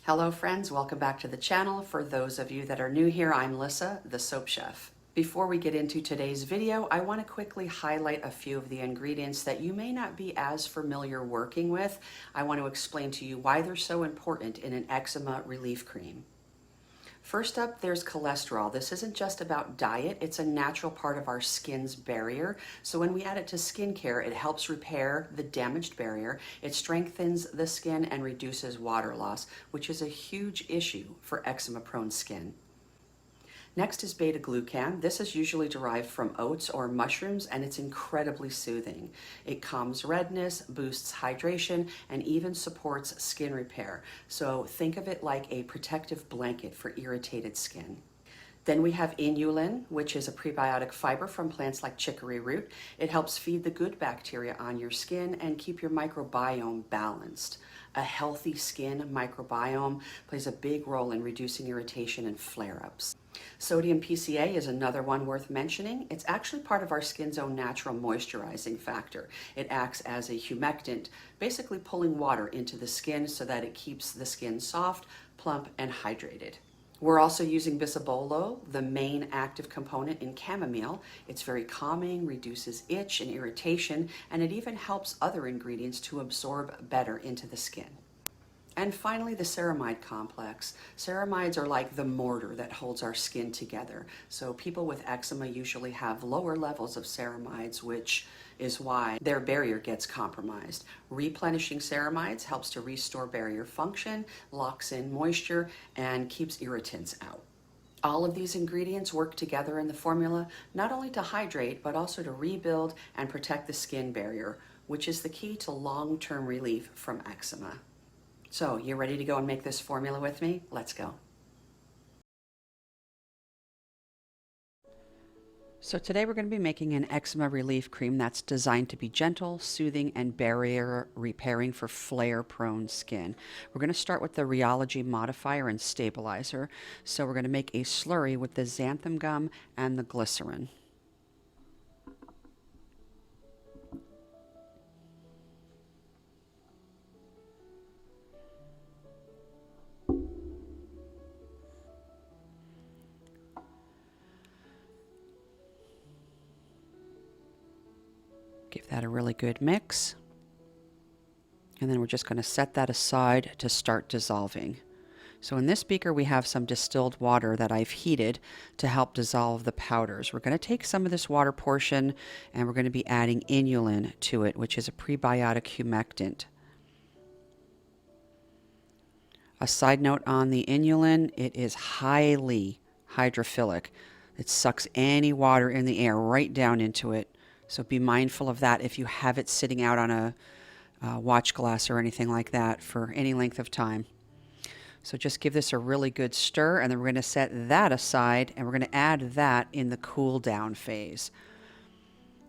Hello friends, welcome back to the channel. For those of you that are new here, I'm Lissa, the Soap Chef. Before we get into today's video, I want to quickly highlight a few of the ingredients that you may not be as familiar working with. I want to explain to you why they're so important in an eczema relief cream. First up, there's cholesterol. This isn't just about diet, it's a natural part of our skin's barrier. So when we add it to skincare, it helps repair the damaged barrier, it strengthens the skin and reduces water loss, which is a huge issue for eczema-prone skin. Next is beta-glucan. This is usually derived from oats or mushrooms, and it's incredibly soothing. It calms redness, boosts hydration, and even supports skin repair. So think of it like a protective blanket for irritated skin. Then we have inulin, which is a prebiotic fiber from plants like chicory root. It helps feed the good bacteria on your skin and keep your microbiome balanced. A healthy skin microbiome plays a big role in reducing irritation and flare-ups. Sodium PCA is another one worth mentioning. It's actually part of our skin's own natural moisturizing factor. It acts as a humectant, basically pulling water into the skin so that it keeps the skin soft, plump, and hydrated. We're also using bisabolol, the main active component in chamomile. It's very calming, reduces itch and irritation, and it even helps other ingredients to absorb better into the skin. And finally, the ceramide complex. Ceramides are like the mortar that holds our skin together. So people with eczema usually have lower levels of ceramides, which is why their barrier gets compromised. Replenishing ceramides helps to restore barrier function, locks in moisture, and keeps irritants out. All of these ingredients work together in the formula, not only to hydrate, but also to rebuild and protect the skin barrier, which is the key to long-term relief from eczema. So, you ready to go and make this formula with me? Let's go. So today we're going to be making an eczema relief cream that's designed to be gentle, soothing, and barrier repairing for flare-prone skin. We're going to start with the rheology modifier and stabilizer. So we're going to make a slurry with the xanthan gum and the glycerin. Give that a really good mix. And then we're just going to set that aside to start dissolving. So in this beaker we have some distilled water that I've heated to help dissolve the powders. We're going to take some of this water portion and we're going to be adding inulin to it, which is a prebiotic humectant. A side note on the inulin, it is highly hydrophilic. It sucks any water in the air right down into it. So be mindful of that if you have it sitting out on a watch glass or anything like that for any length of time. So just give this a really good stir, and then we're going to set that aside, and we're going to add that in the cool down phase.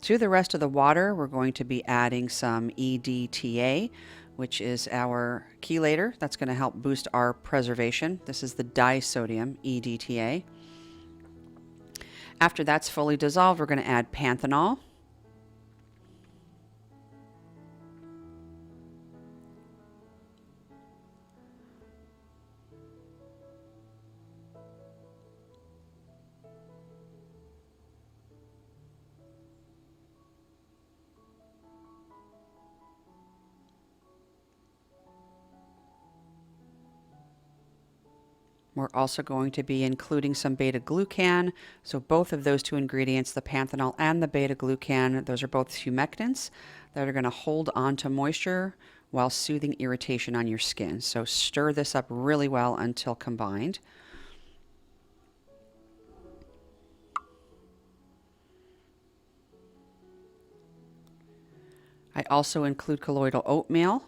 To the rest of the water, we're going to be adding some EDTA, which is our chelator. That's going to help boost our preservation. This is the disodium EDTA. After that's fully dissolved, we're going to add panthenol. We're also going to be including some beta-glucan. So both of those two ingredients, the panthenol and the beta-glucan, those are both humectants that are going to hold on to moisture while soothing irritation on your skin. So stir this up really well until combined. I also include colloidal oatmeal.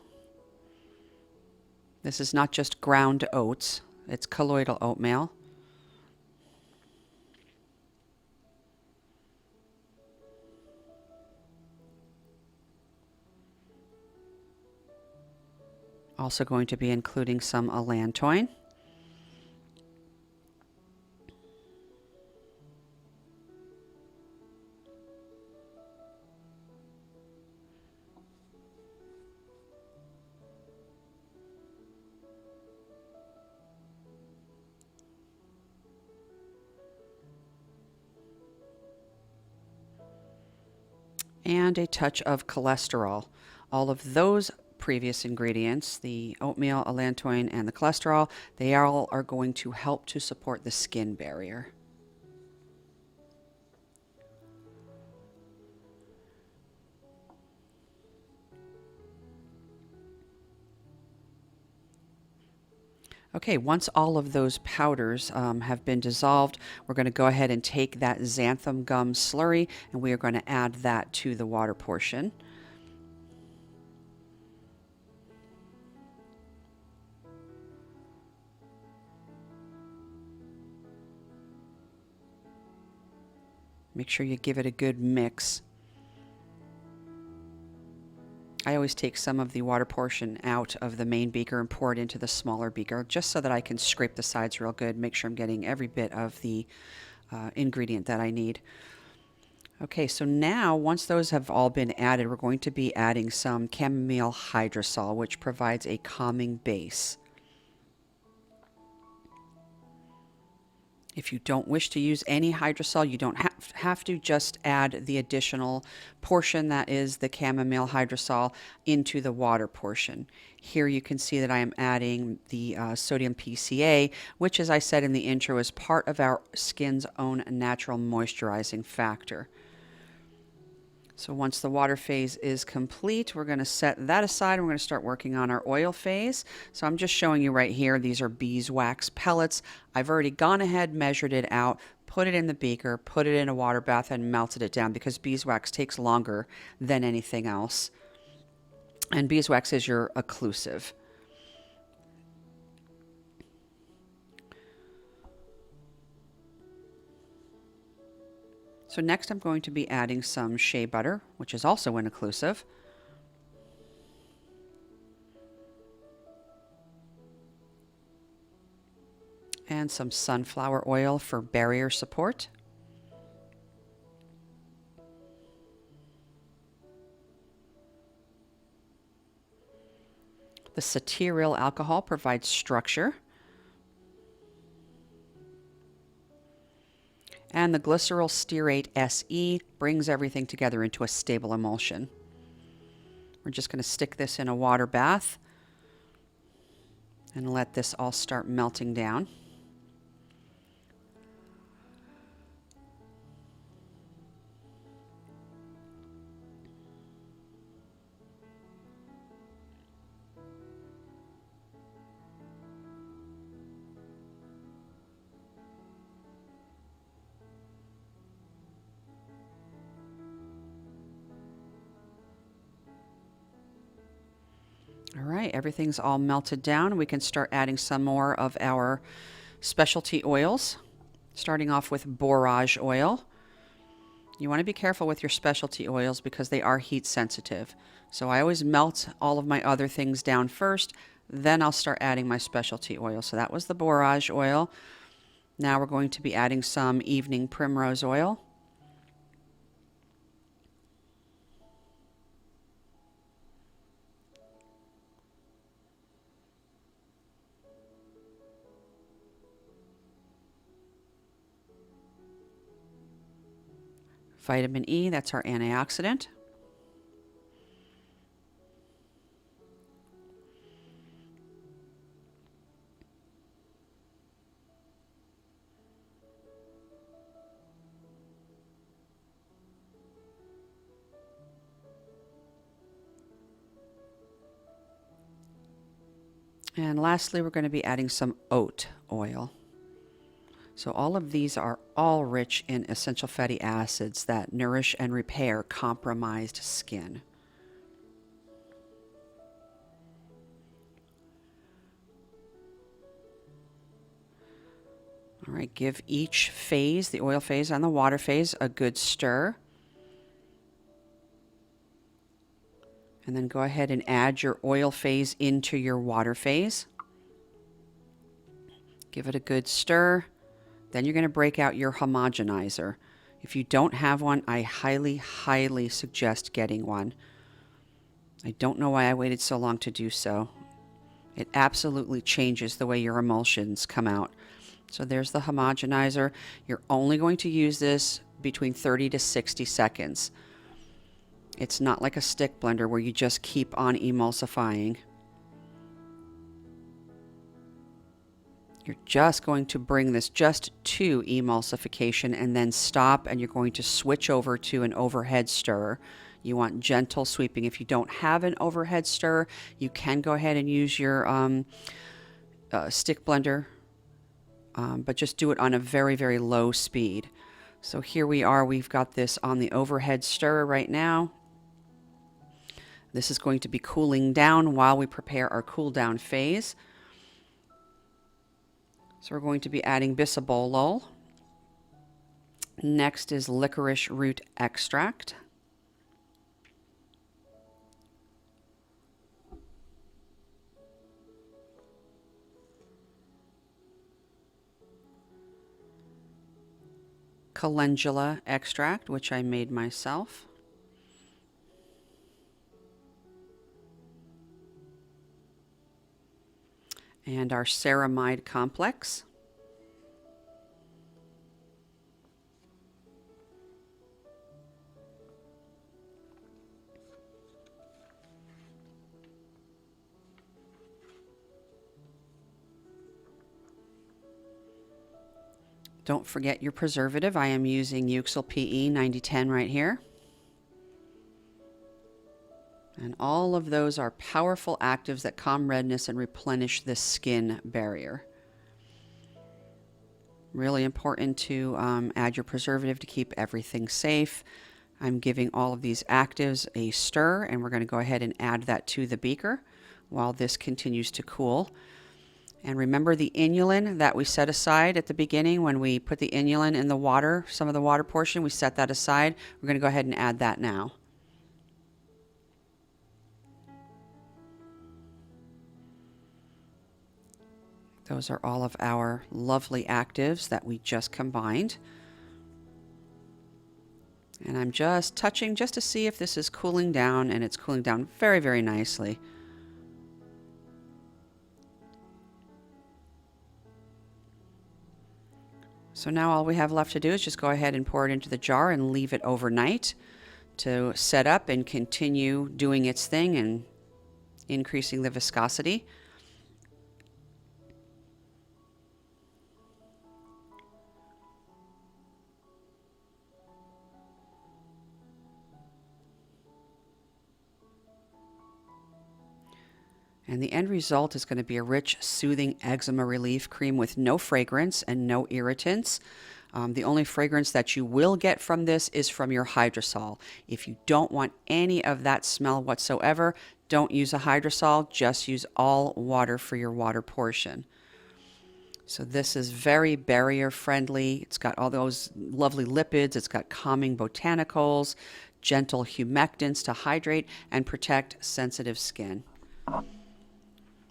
This is not just ground oats. It's colloidal oatmeal. Also going to be including some allantoin. and a touch of cholesterol. All of those previous ingredients, the oatmeal, allantoin, and the cholesterol, they all are going to help to support the skin barrier. Okay, once all of those powders have been dissolved, we're going to go ahead and take that xanthan gum slurry and we are going to add that to the water portion. Make sure you give it a good mix. I always take some of the water portion out of the main beaker and pour it into the smaller beaker just so that I can scrape the sides real good, make sure I'm getting every bit of the ingredient that I need. Okay, so now once those have all been added, we're going to be adding some chamomile hydrosol, which provides a calming base. If you don't wish to use any hydrosol, you don't have to just add the additional portion that is the chamomile hydrosol into the water portion. Here you can see that I am adding the sodium PCA, which, as I said in the intro, is part of our skin's own natural moisturizing factor. So once the water phase is complete, we're going to set that aside and we're going to start working on our oil phase. So I'm just showing you right here, these are beeswax pellets. I've already gone ahead, measured it out, put it in the beaker, put it in a water bath and melted it down because beeswax takes longer than anything else. And beeswax is your occlusive. So next I'm going to be adding some shea butter, which is also an occlusive. And some sunflower oil for barrier support. The cetyl alcohol provides structure. And the glyceryl stearate SE brings everything together into a stable emulsion. We're just going to stick this in a water bath and let this all start melting down. All right, everything's all melted down. We can start adding some more of our specialty oils, starting off with borage oil. You want to be careful with your specialty oils because they are heat sensitive. So I always melt all of my other things down first, then I'll start adding my specialty oil. So that was the borage oil. Now we're going to be adding some evening primrose oil. Vitamin E, that's our antioxidant. And lastly, we're going to be adding some oat oil. So all of these are all rich in essential fatty acids that nourish and repair compromised skin. All right, give each phase, the oil phase and the water phase, a good stir. And then go ahead and add your oil phase into your water phase. Give it a good stir. Then you're going to break out your homogenizer. If you don't have one, I highly, highly suggest getting one. I don't know why I waited so long to do so. It absolutely changes the way your emulsions come out. So there's the homogenizer. You're only going to use this between 30 to 60 seconds. It's not like a stick blender where you just keep on emulsifying. You're just going to bring this just to emulsification and then stop, and you're going to switch over to an overhead stir. You want gentle sweeping. If you don't have an overhead stir, you can go ahead and use your stick blender, but just do it on a very, very low speed. So here we are, we've got this on the overhead stir right now. This is going to be cooling down while we prepare our cool down phase. So we're going to be adding bisabolol. Next is licorice root extract. Calendula extract, which I made myself. And our ceramide complex. Don't forget your preservative. I am using Euxil PE 9010 right here. And all of those are powerful actives that calm redness and replenish the skin barrier. Really important to add your preservative to keep everything safe. I'm giving all of these actives a stir, and we're going to go ahead and add that to the beaker while this continues to cool. And remember the inulin that we set aside at the beginning when we put the inulin in the water, some of the water portion, we set that aside. We're going to go ahead and add that now. Those are all of our lovely actives that we just combined. And I'm just touching just to see if this is cooling down, and it's cooling down very, very nicely. So now all we have left to do is just go ahead and pour it into the jar and leave it overnight to set up and continue doing its thing and increasing the viscosity. And the end result is going to be a rich, soothing eczema relief cream with no fragrance and no irritants. The only fragrance that you will get from this is from your hydrosol. If you don't want any of that smell whatsoever, don't use a hydrosol, just use all water for your water portion. So this is very barrier friendly. It's got all those lovely lipids. It's got calming botanicals, gentle humectants to hydrate and protect sensitive skin.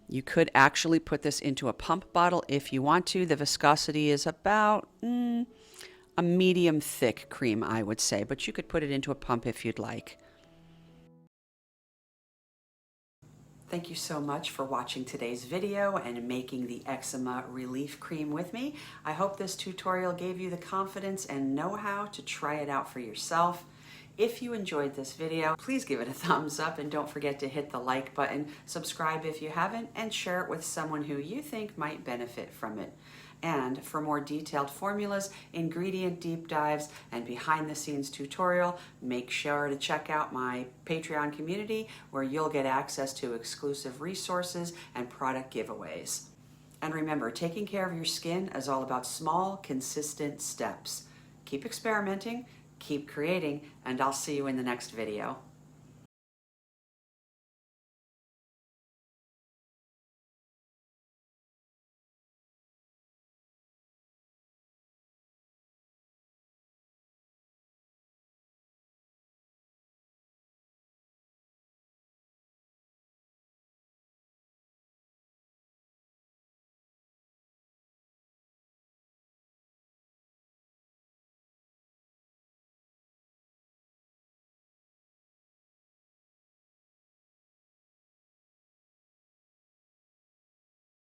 You could actually put this into a pump bottle if you want to. The viscosity is about a medium thick cream, I would say, but you could put it into a pump if you'd like. Thank you so much for watching today's video and making the eczema relief cream with me. I hope this tutorial gave you the confidence and know-how to try it out for yourself. If you enjoyed this video, please give it a thumbs up and don't forget to hit the like button, subscribe if you haven't, and share it with someone who you think might benefit from it. And for more detailed formulas, ingredient deep dives, and behind the scenes tutorial, make sure to check out my Patreon community where you'll get access to exclusive resources and product giveaways. And remember, taking care of your skin is all about small, consistent steps. Keep experimenting, keep creating, and I'll see you in the next video.